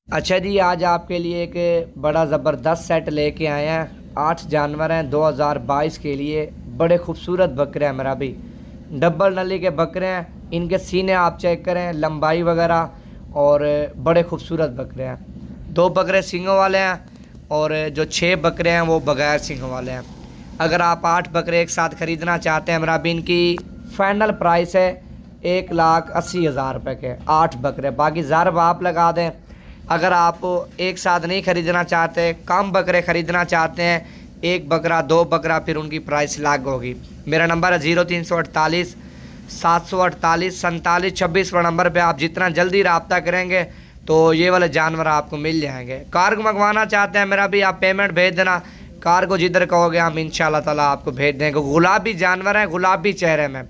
अच्छा जी, आज आपके लिए एक बड़ा ज़बरदस्त सेट लेके आए हैं। 8 जानवर हैं 2022 के लिए। बड़े खूबसूरत बकरे हैं मेरा भी, डबल नली के बकरे हैं। इनके सीने आप चेक करें, लंबाई वगैरह, और बड़े खूबसूरत बकरे हैं। 2 बकरे सींगों वाले हैं और जो 6 बकरे हैं वो बगैर सींगों वाले हैं। अगर आप 8 बकरे एक साथ ख़रीदना चाहते हैं मेरा भी, इनकी फ़ाइनल प्राइस है 1,80,000 रुपये के 8 बकरे। बाकी ज़रब आप लगा दें। अगर आप एक साथ नहीं ख़रीदना चाहते, कम बकरे ख़रीदना चाहते हैं, 1 बकरा 2 बकरा, फिर उनकी प्राइस अलग होगी। मेरा नंबर है 0348 748 47 26 पर नंबर पे आप जितना जल्दी रब्ता करेंगे तो ये वाले जानवर आपको मिल जाएंगे। कार्गो मंगवाना चाहते हैं मेरा भी, आप पेमेंट भेज देना। कार्गो जिधर कहोगे हम इंशाल्लाह ताला आपको भेज देंगे। गुलाबी जानवर हैं, गुलाबी चेहरे में,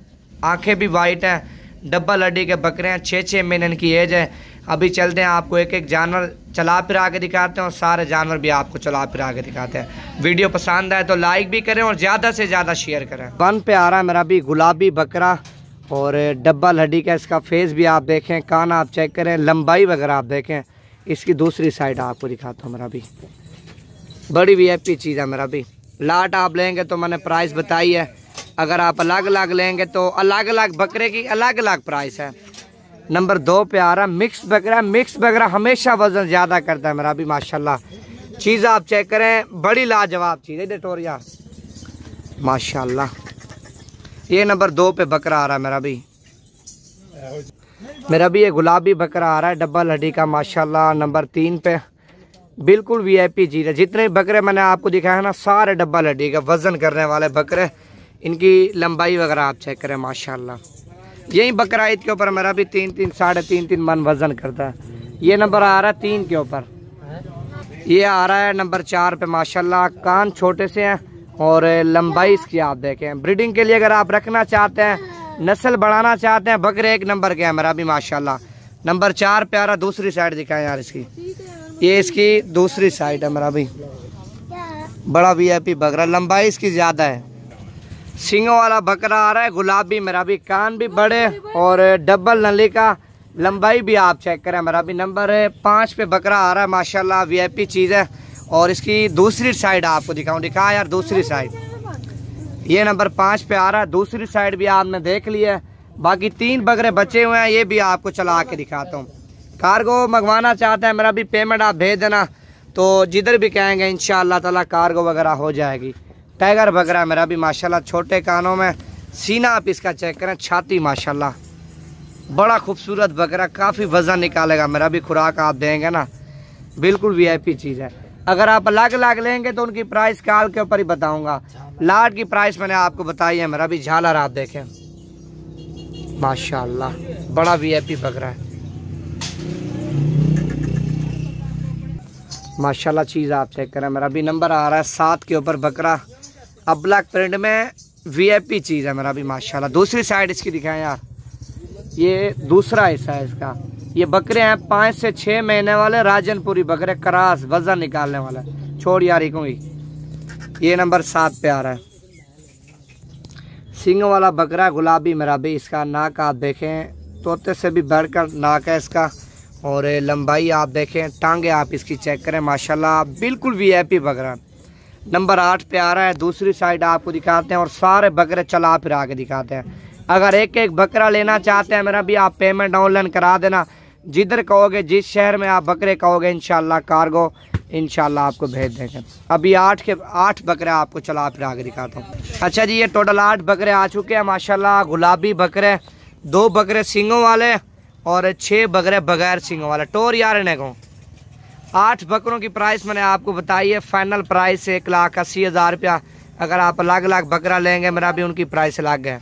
आंखें भी वाइट हैं, डब्बल हड्डी के बकरे हैं। 6-6 महीने इनकी एज है। अभी चलते हैं, आपको एक एक जानवर चला फिरा के दिखाते हैं और सारे जानवर भी आपको चला फिरा के दिखाते हैं। वीडियो पसंद आए तो लाइक भी करें और ज़्यादा से ज़्यादा शेयर करें। वन पे आ रहा है मेरा भी गुलाबी बकरा और डब्बल हड्डी का इसका फेस भी आप देखें, कान आप चेक करें, लंबाई वगैरह आप देखें। इसकी दूसरी साइड आपको दिखाता हूँ मेरा भी। बड़ी VIP चीज़ है मेरा भी। लाट आप लेंगे तो मैंने प्राइस बताई है। अगर आप अलग अलग लेंगे तो अलग अलग बकरे की अलग अलग प्राइस है। नंबर 2 पे आ रहा मिक्स बकरा। मिक्स बकरा हमेशा वजन ज़्यादा करता है मेरा भी माशाल्लाह। चीज़ आप चेक करें, बड़ी लाजवाब चीज़ है डिटोरिया माशाल्लाह। ये नंबर 2 पे बकरा आ रहा है मेरा भी। ये गुलाबी बकरा आ रहा है डबल हड्डी का माशाल्लाह। नंबर 3 पे बिल्कुल VIP चीज़ है। जितने बकरे मैंने आपको दिखाया ना, सारे डबल हड्डी का वज़न करने वाले बकरे। इनकी लंबाई वगैरह आप चेक करें माशाल्लाह। यही बकरा ईद के ऊपर मेरा भी 3-3 साढ़े 3-3 मन वज़न करता है। ये नंबर आ रहा है 3 के ऊपर। ये आ रहा है नंबर 4 पे माशाल्लाह। कान छोटे से हैं और लंबाई इसकी आप देखें। ब्रीडिंग के लिए अगर आप रखना चाहते हैं, नस्ल बढ़ाना चाहते हैं, बकरे एक नंबर के हैं मेरा भी माशाल्लाह। नंबर 4 पे आ रहा। दूसरी साइड दिखाएं यार इसकी। ये इसकी दूसरी साइड है मेरा भी। बड़ा VIP बकरा, लंबाई इसकी ज़्यादा है। सींगों वाला बकरा आ रहा है गुलाबी मेरा भी। कान भी बड़े और डबल नली का, लंबाई भी आप चेक करें मेरा भी। नंबर 5 पे बकरा आ रहा है माशाल्लाह। VIP चीज़ है। और इसकी दूसरी साइड आपको दिखा यार, दूसरी साइड। ये नंबर 5 पे आ रहा है। दूसरी साइड भी आपने देख लिया है। बाकी 3 बकरे बचे हुए हैं, ये भी आपको चला के दिखाता हूँ। कार्गो मंगवाना चाहते हैं मेरा भी, पेमेंट आप भेज देना तो जिधर भी कहेंगे इंशाअल्लाह ताला कार्गो वगैरह हो जाएगी। टाइगर बकरा मेरा भी माशाल्लाह। छोटे कानों में, सीना आप इसका चेक करें, छाती माशाल्लाह। बड़ा खूबसूरत बकरा, काफ़ी वज़न निकालेगा मेरा भी। खुराक आप देंगे ना, बिल्कुल VIP चीज़ है। अगर आप अलग अलग लेंगे तो उनकी प्राइस काल के ऊपर ही बताऊंगा। लाट की प्राइस मैंने आपको बताई है मेरा भी। झालर आप देखें माशाल्लाह, बड़ा VIP बकरा है माशाल्लाह। चीज़ आप चेक करें मेरा भी। नंबर आ रहा है 7 के ऊपर बकरा। अब ब्लैक प्रिंट में VIP चीज़ है मेरा भी माशाल्लाह। दूसरी साइड इसकी दिखाएं यार। ये दूसरा हिस्सा है इसका। ये बकरे हैं 5 से 6 महीने वाले राजनपुरी बकरे, करास, वजन निकालने वाला। छोड़ यार ये नंबर 7 पे आ रहा है। सिंग वाला बकरा गुलाबी मेरा भी। इसका नाक आप देखें, तोते से भी बढ़कर नाक है इसका। और लंबाई आप देखें, टांगे आप इसकी चेक करें माशाल्लाह, बिल्कुल VIP बकरा। नंबर 8 पे आ रहा है। दूसरी साइड आपको दिखाते हैं और सारे बकरे चला फिरा के दिखाते हैं। अगर एक एक बकरा लेना चाहते हैं मेरा भी, आप पेमेंट ऑनलाइन करा देना। जिधर कहोगे, जिस शहर में आप बकरे कहोगे, इंशाल्लाह कार्गो इंशाल्लाह आपको भेज देंगे। अभी 8 बकरे आपको चला फिरा के दिखाता हूँ। अच्छा जी, ये टोटल 8 बकरे आ चुके हैं माशाल्लाह। गुलाबी बकरे, 2 बकरे सींगों वाले और 6 बकरे बगैर सींगों वाले। टोर यार इन्हें को 8 बकरों की प्राइस मैंने आपको बताई है। फाइनल प्राइस 1,80,000 रुपया। अगर आप अलग अलग बकरा लेंगे मेरा भी, उनकी प्राइस अलग है।